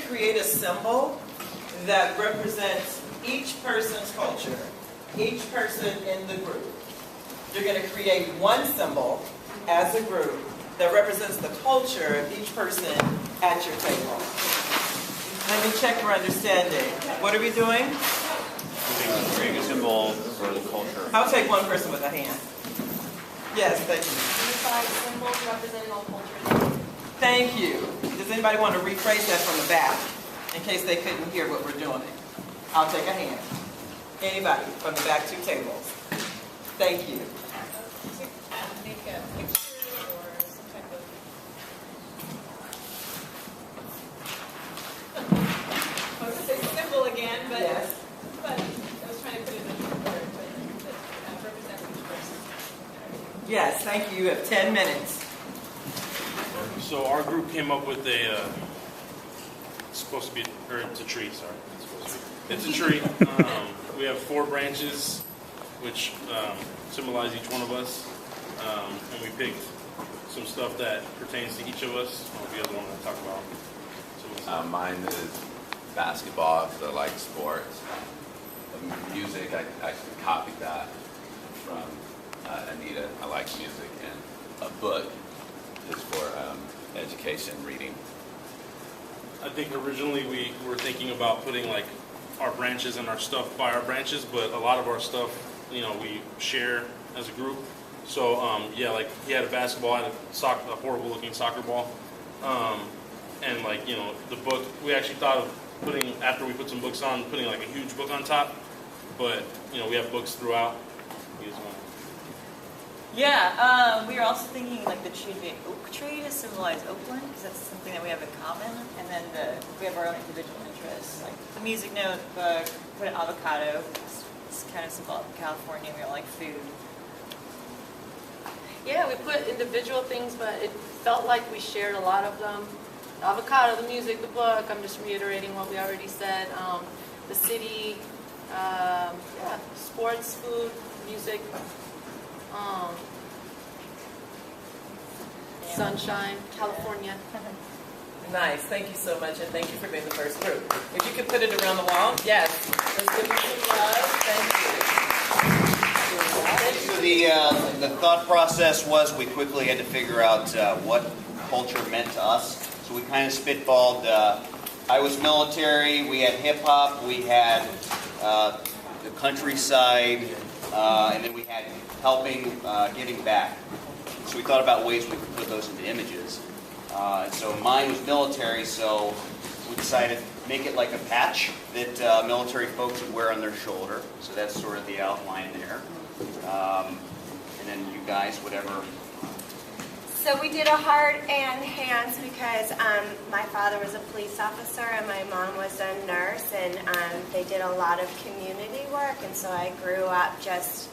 create a symbol that represents each person's culture, each person in the group. You're going to create one symbol as a group that represents the culture of each person at your table. Let me check for understanding. What are we doing? Creating a symbol for the culture. I'll take one person with a hand. Yes, thank you. Unified symbols representing all cultures. Thank you. Does anybody want to rephrase that from the back in case they couldn't hear what we're doing? I'll take a hand. Anybody from the back two tables? Thank you. Make a picture or some type of... I was going to say symbol again, but, Yes. but I was trying to put it in a word, but represent each person. Yes, thank you. You have 10 minutes. So our group came up with a, it's supposed to be, or it's a tree, sorry. It's a tree. We have 4 branches, which symbolize each one of us. And we picked some stuff that pertains to each of us. If you guys want to talk about Mine is basketball because I like sports. Music, I actually copied that from Anita. I like music. And a book is for education, reading. I think originally we were thinking about putting like our branches and our stuff by our branches, but a lot of our stuff, you know, we share as a group. So yeah, like he had a basketball, I had a horrible looking soccer ball, and like, you know, the book. We actually thought of putting, after we put some books on, putting like a huge book on top, but you know, we have books throughout. You guys want? Yeah, we were also thinking like the tree to be an oak tree to symbolize Oakland, because that's something that we have in common. And then we have our own individual interests, like the music note book, put an avocado. It's kind of symbolic of California. We all like food. Yeah, we put individual things, but it felt like we shared a lot of them. The avocado, the music, the book. I'm just reiterating what we already said. The city, yeah, sports, food, music. Sunshine, California. Nice. Thank you so much, and thank you for being the first group. If you could put it around the wall. Yes. Let's give you some love. Thank you. So the thought process was we quickly had to figure out what culture meant to us. So we kind of spitballed. I was military. We had hip hop. We had the countryside, and then we had helping, giving back. So we thought about ways we could put those into images. And so mine was military, so we decided to make it like a patch that military folks would wear on their shoulder. So that's sort of the outline there. And then you guys, whatever. So we did a heart and hands because my father was a police officer and my mom was a nurse, and they did a lot of community work, and so I grew up just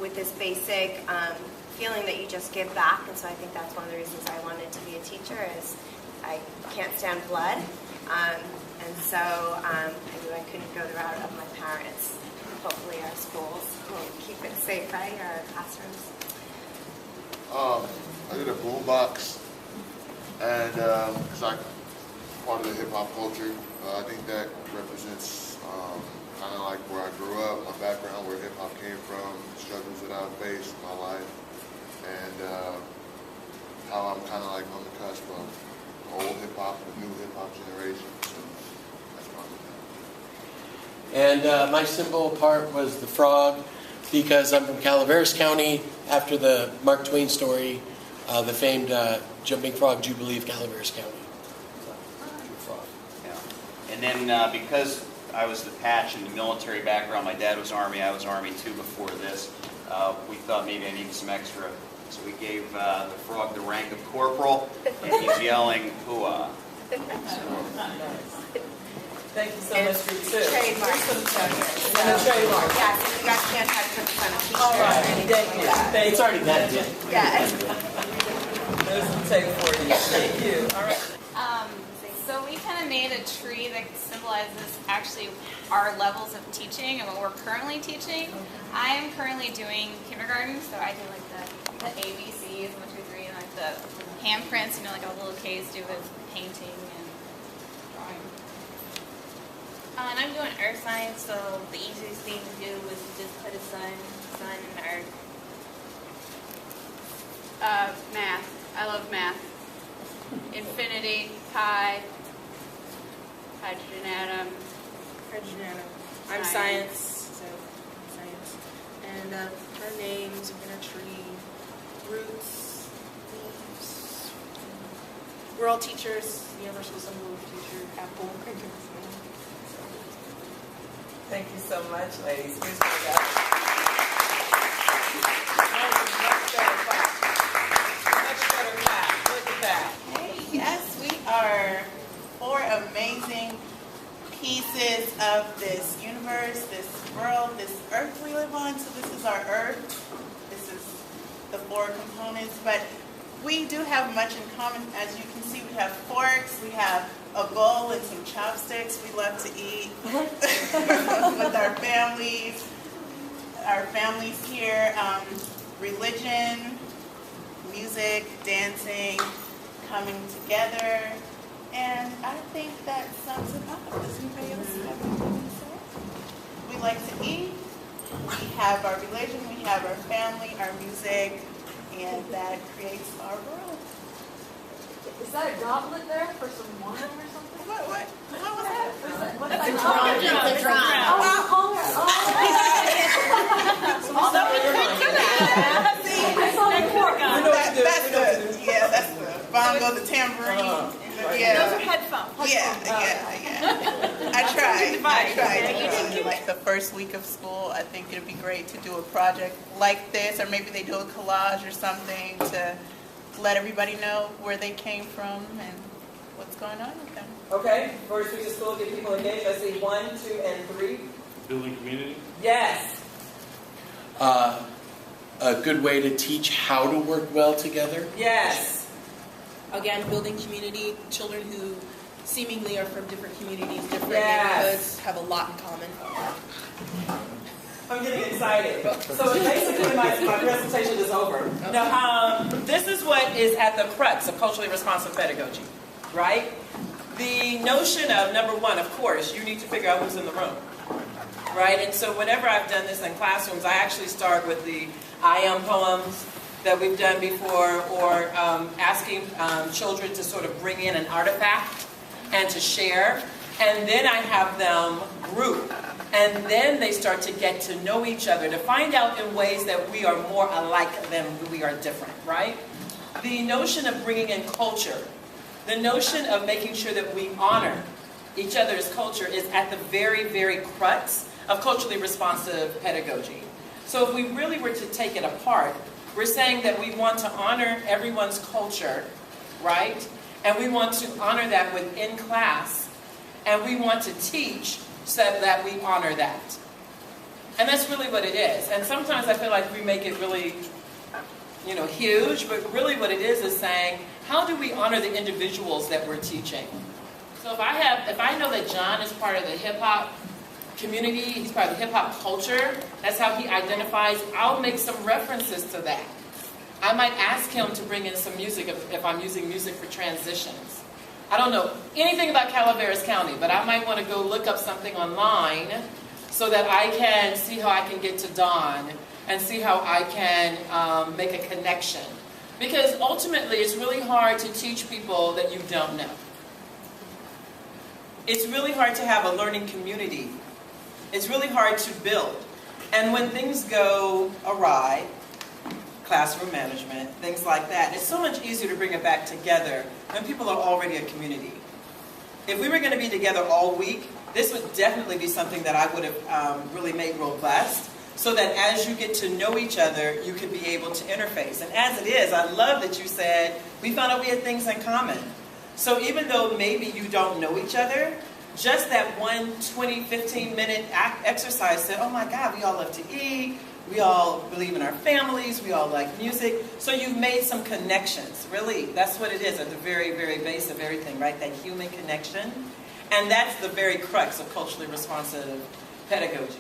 with this basic feeling that you just give back, and so I think that's one of the reasons I wanted to be a teacher is I can't stand blood, and so I knew I couldn't go the route of my parents. Hopefully our schools will keep it safe, right, our classrooms. I did a boombox, and because I'm part of the hip hop culture, I think that represents kind of like where I grew up, my background, where hip hop came from, the struggles that I've faced in my life, and how I'm kind of like on the cusp of old hip hop and the new hip hop generation. So that's what I'm doing. And my symbol part was the frog, because I'm from Calaveras County. After the Mark Twain story, the famed jumping frog jubilee of Calaveras County. Frog. Yeah. And then because I was the patch in the military background, my dad was Army, I was Army too before this, we thought maybe I needed some extra. So we gave the frog the rank of corporal, and he's yelling, hooah. Thank you so much, group two. Trademark. And a trademark. Yeah, so you guys can't have to put this on a t-shirt All right. or anything Thank like you. that. Thank It's already that good. Yeah. There's some tape for you. Thank you. All right. So we kind of made a tree that symbolizes actually our levels of teaching and what we're currently teaching. I am currently doing kindergarten, so I do like the ABCs, 1, 2, 3, and like the handprints, you know, like all the little kids do with painting and And I'm doing earth science, so the easiest thing to do was just put a sun and earth. Math. I love math. Infinity, pi, hydrogen atom. Hydrogen atom. I'm Science. science, so science. And our names, we're gonna tree, roots, leaves. We're all teachers, universal symbol of teacher, apple. Thank you so much, ladies. Please give it up. Much better clap. Look at that. Hey, yes, we are 4 amazing pieces of this universe, this world, this earth we live on. So this is our earth. This is the 4 components, but we do have much in common. As you can see, we have forks, we have a bowl and some chopsticks we love to eat with our families. Our families here, religion, music, dancing, coming together, and I think that sums it up. Does anybody else have anything to say? We like to eat, we have our religion, we have our family, our music, and that creates our world. Is that a goblet there for some wine or something? What was that? What's That's that a called? drum. It's a drum. Although we could do that. I saw the cork on. That's the bongo, the tambourine. Those are headphones. Yeah. I tried. Like the first week of school, I think it'd be great to do a project like this, or maybe they do a collage or something to let everybody know where they came from and what's going on with them. Okay, first week of school, get people engaged. I see 1, 2, and 3. Building community. Yes. A good way to teach how to work well together. Yes. Again, building community, children who seemingly are from different communities, different Yes. neighborhoods, have a lot in common. I'm getting excited. So basically, my presentation is over. Now, this is what is at the crux of culturally responsive pedagogy, right? The notion of, number one, of course, you need to figure out who's in the room, right? And so whenever I've done this in classrooms, I actually start with the I am poems that we've done before, or asking children to sort of bring in an artifact and to share. And then I have them group. And then they start to get to know each other, to find out in ways that we are more alike than we are different, right? The notion of bringing in culture, the notion of making sure that we honor each other's culture is at the very, very crux of culturally responsive pedagogy. So if we really were to take it apart, we're saying that we want to honor everyone's culture, right? And we want to honor that within class, and we want to teach so that we honor that. And that's really what it is. And sometimes I feel like we make it really, huge, but really what it is saying, how do we honor the individuals that we're teaching? So if I know that John is part of the hip hop community, he's part of the hip hop culture, that's how he identifies, I'll make some references to that. I might ask him to bring in some music if I'm using music for transitions. I don't know anything about Calaveras County, but I might want to go look up something online so that I can see how I can get to Dawn and see how I can make a connection. Because ultimately, it's really hard to teach people that you don't know. It's really hard to have a learning community. It's really hard to build. And when things go awry, classroom management, things like that, it's so much easier to bring it back together when people are already a community. If we were going to be together all week, this would definitely be something that I would have really made robust, so that as you get to know each other, you could be able to interface. And as it is, I love that you said, we found out we had things in common. So even though maybe you don't know each other, just that 20, 15-minute exercise said, oh my God, we all love to eat, we all believe in our families, we all like music. So you've made some connections, really. That's what it is at the very, very base of everything, right? That human connection. And that's the very crux of culturally responsive pedagogy.